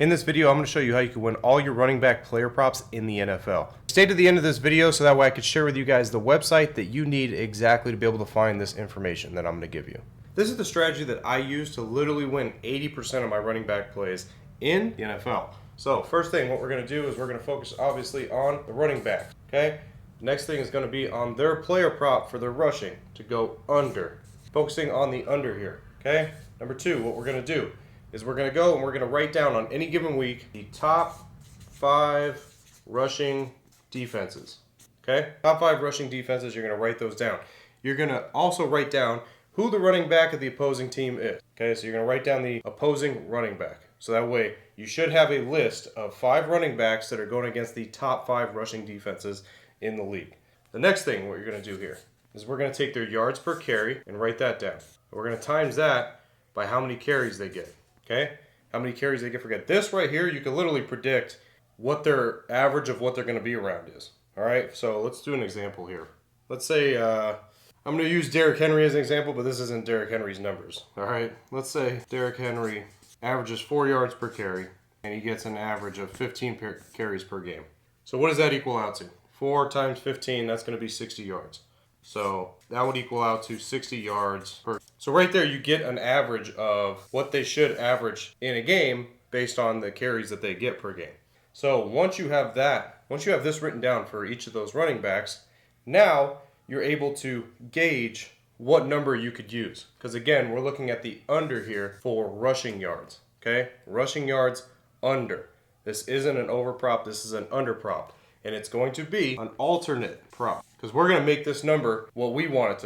In this video, I'm going to show you how you can win all your running back player props in the NFL. Stay to the end of this video so that way I can share with you guys the website that you need exactly to be able to find this information that I'm going to give you. This is the strategy that I use to literally win 80% of my running back plays in the NFL. So first thing, what we're going to do is we're going to focus obviously on the running back. Okay. Next thing is going to be on their player prop for their rushing to go under. Focusing on the under here. Okay. Number two, what we're going to do is we're going to go and we're going to write down on any given week the top 5 rushing defenses. Okay? Top 5 rushing defenses, you're going to write those down. You're going to also write down who the running back of the opposing team is. Okay? So you're going to write down the opposing running back. So that way you should have a list of 5 running backs that are going against the top 5 rushing defenses in the league. The next thing what you're going to do here is we're going to take their yards per carry and write that down. We're going to times that by how many carries they get. Okay, how many carries they get for get. This right here, you can literally predict what their average of what they're going to be around is. All right, so let's do an example here. Let's say I'm going to use Derrick Henry as an example, but this isn't Derrick Henry's numbers. All right, let's say Derrick Henry averages 4 yards per carry, and he gets an average of 15 carries per game. So what does that equal out to? 4 times 15, that's going to be 60 yards. So that would equal out to 60 yards per. So right there you get an average of what they should average in a game based on the carries that they get per game. So once you have this written down for each of those running backs, now you're able to gauge what number you could use. Because again, we're looking at the under here for rushing yards. Okay? Rushing yards under. This isn't an over prop, this is an under prop. And it's going to be an alternate prop. Because we're going to make this number what we want it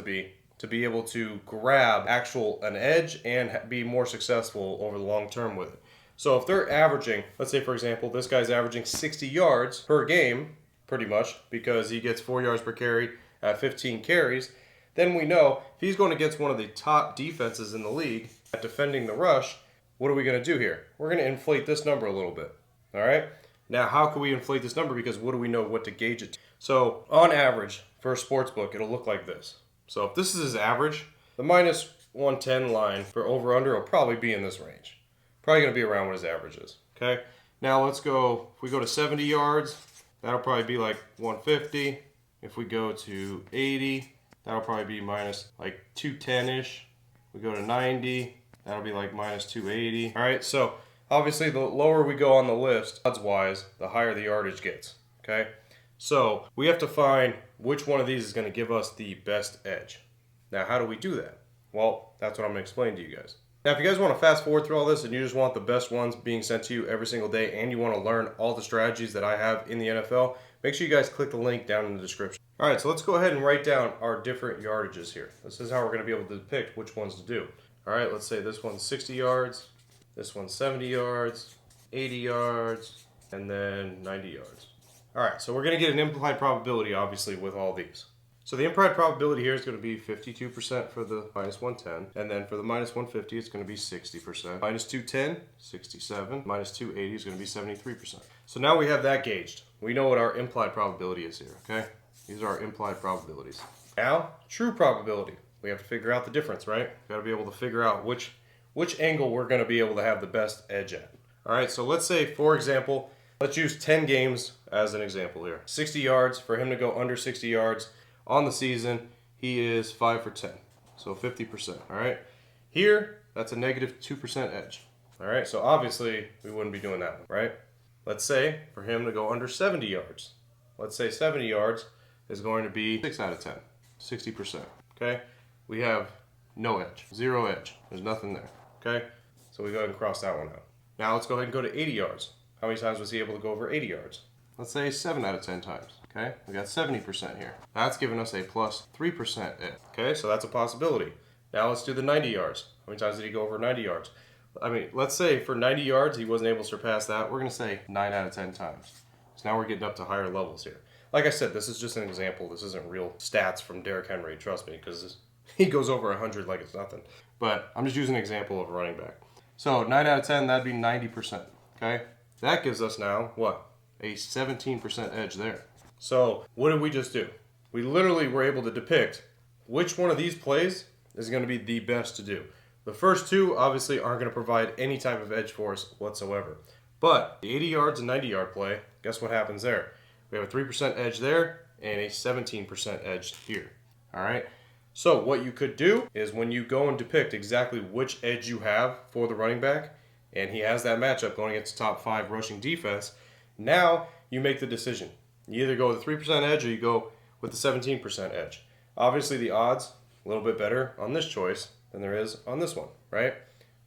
to be able to grab an edge and be more successful over the long term with it. So if they're averaging, let's say for example, this guy's averaging 60 yards per game, pretty much, because he gets 4 yards per carry at 15 carries, then we know if he's going against one of the top defenses in the league at defending the rush, what are we going to do here? We're going to inflate this number a little bit. All right? Now, how can we inflate this number? Because what do we know what to gauge it to? So, on average, for a sports book, it'll look like this. So, if this is his average, the minus 110 line for over-under will probably be in this range. Probably going to be around what his average is. Okay? Now, let's go, if we go to 70 yards, that'll probably be like 150. If we go to 80, that'll probably be minus like 210-ish. We go to 90, that'll be like minus 280. All right, so obviously, the lower we go on the list, odds-wise, the higher the yardage gets, okay? So we have to find which one of these is going to give us the best edge. Now, how do we do that? Well, that's what I'm going to explain to you guys. Now, if you guys want to fast forward through all this and you just want the best ones being sent to you every single day and you want to learn all the strategies that I have in the NFL, make sure you guys click the link down in the description. All right, so let's go ahead and write down our different yardages here. This is how we're going to be able to depict which ones to do. All right, let's say this one's 60 yards. This one's 70 yards, 80 yards, and then 90 yards. All right, so we're going to get an implied probability, obviously, with all these. So the implied probability here is going to be 52% for the minus 110, and then for the minus 150, it's going to be 60%. Minus 210, 67. Minus 280 is going to be 73%. So now we have that gauged. We know what our implied probability is here, okay? These are our implied probabilities. Now, true probability. We have to figure out the difference, right? Got to be able to figure out which angle we're going to be able to have the best edge at. All right, so let's say, for example, let's use 10 games as an example here. 60 yards, for him to go under 60 yards on the season, he is 5 for 10, so 50%, all right? Here, that's a negative 2% edge, all right? So obviously, we wouldn't be doing that one, right? Let's say, for him to go under 70 yards. Let's say 70 yards is going to be 6 out of 10, 60%, okay? We have no edge, 0 edge, there's nothing there. Okay, so we go ahead and cross that one out. Now let's go ahead and go to 80 yards. How many times was he able to go over 80 yards? Let's say 7 out of 10 times. Okay, we got 70% here. That's giving us a plus 3% edge. Okay, so that's a possibility. Now let's do the 90 yards. How many times did he go over 90 yards? I mean, let's say for 90 yards, he wasn't able to surpass that. We're going to say 9 out of 10 times. So now we're getting up to higher levels here. Like I said, this is just an example. This isn't real stats from Derrick Henry, trust me, because he goes over 100 like it's nothing. But I'm just using an example of a running back. So 9 out of 10, that'd be 90%. Okay? That gives us now, what? A 17% edge there. So what did we just do? We literally were able to depict which one of these plays is going to be the best to do. The first two obviously aren't going to provide any type of edge for us whatsoever. But the 80 yards and 90 yard play, guess what happens there? We have a 3% edge there and a 17% edge here. All right. So what you could do is when you go and depict exactly which edge you have for the running back, and he has that matchup going against the top 5 rushing defense, now you make the decision. You either go with the 3% edge or you go with the 17% edge. Obviously the odds a little bit better on this choice than there is on this one, right?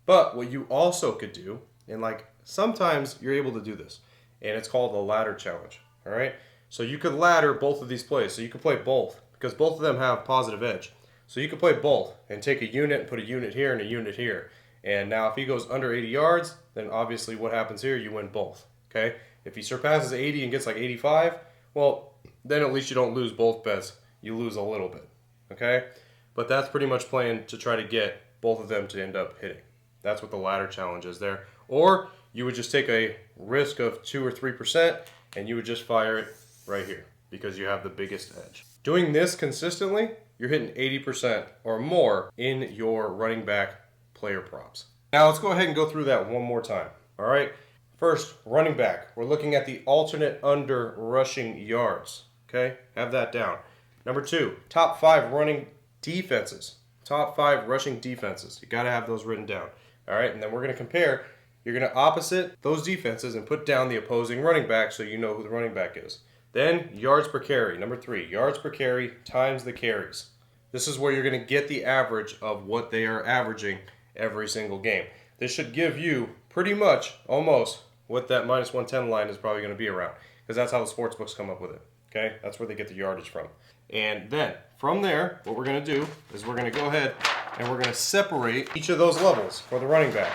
But what you also could do, and like sometimes you're able to do this, and it's called the ladder challenge, all right? So you could ladder both of these plays. So you could play both because both of them have positive edge. So you could play both and take a unit and put a unit here and a unit here. And now if he goes under 80 yards, then obviously what happens here, you win both, okay? If he surpasses 80 and gets like 85, well, then at least you don't lose both bets. You lose a little bit, okay? But that's pretty much playing to try to get both of them to end up hitting. That's what the ladder challenge is there. Or you would just take a risk of 2 or 3% and you would just fire it right here because you have the biggest edge. Doing this consistently, you're hitting 80% or more in your running back player props. Now let's go ahead and go through that one more time. All right. First, running back. We're looking at the alternate under rushing yards. Okay, have that down. Number 2, top 5 running defenses. Top 5 rushing defenses. You got to have those written down. All right, and then we're going to compare. You're going to opposite those defenses and put down the opposing running back so you know who the running back is. Then yards per carry. Number 3, yards per carry times the carries. This is where you're going to get the average of what they are averaging every single game. This should give you pretty much almost what that minus 110 line is probably going to be around because that's how the sports books come up with it. Okay, that's where they get the yardage from. And then from there, what we're going to do is we're going to go ahead and we're going to separate each of those levels for the running back.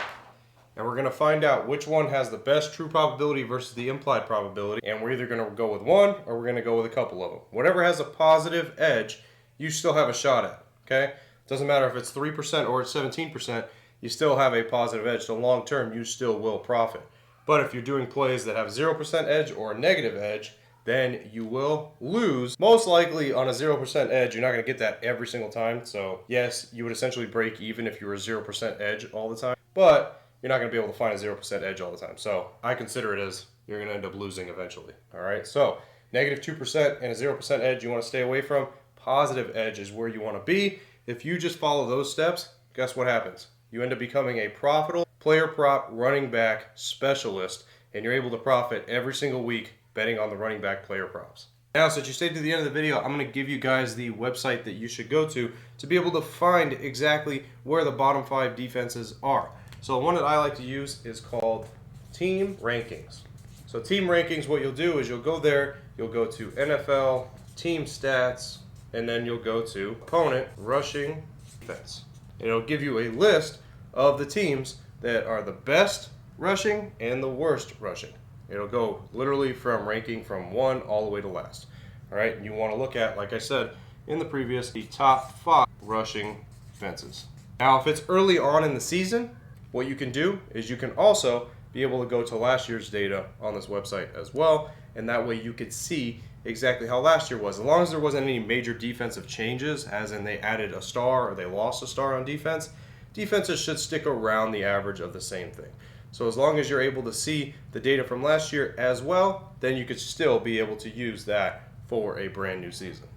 And we're going to find out which one has the best true probability versus the implied probability. And we're either going to go with one or we're going to go with a couple of them. Whatever has a positive edge, you still have a shot at. Okay? Doesn't matter if it's 3% or it's 17%, you still have a positive edge. So long term, you still will profit. But if you're doing plays that have 0% edge or a negative edge, then you will lose. Most likely on a 0% edge, you're not going to get that every single time. So yes, you would essentially break even if you were 0% edge all the time. But you're not going to be able to find a 0% edge all the time. So I consider it as you're going to end up losing eventually. All right. So negative 2% and a 0% edge you want to stay away from. Positive edge is where you want to be. If you just follow those steps, guess what happens? You end up becoming a profitable player prop running back specialist, and you're able to profit every single week betting on the running back player props. Now, since you stayed to the end of the video, I'm going to give you guys the website that you should go to be able to find exactly where the bottom 5 defenses are. So one that I like to use is called Team Rankings. So Team Rankings, what you'll do is you'll go there, you'll go to NFL, Team Stats, and then you'll go to Opponent Rushing Defense. And it'll give you a list of the teams that are the best rushing and the worst rushing. It'll go literally from ranking from 1 all the way to last. All right, and you want to look at, like I said in the previous, the top 5 rushing defenses. Now, if it's early on in the season, what you can do is you can also be able to go to last year's data on this website as well, and that way you could see exactly how last year was. As long as there wasn't any major defensive changes, as in they added a star or they lost a star on defense, defenses should stick around the average of the same thing. So as long as you're able to see the data from last year as well, then you could still be able to use that for a brand new season.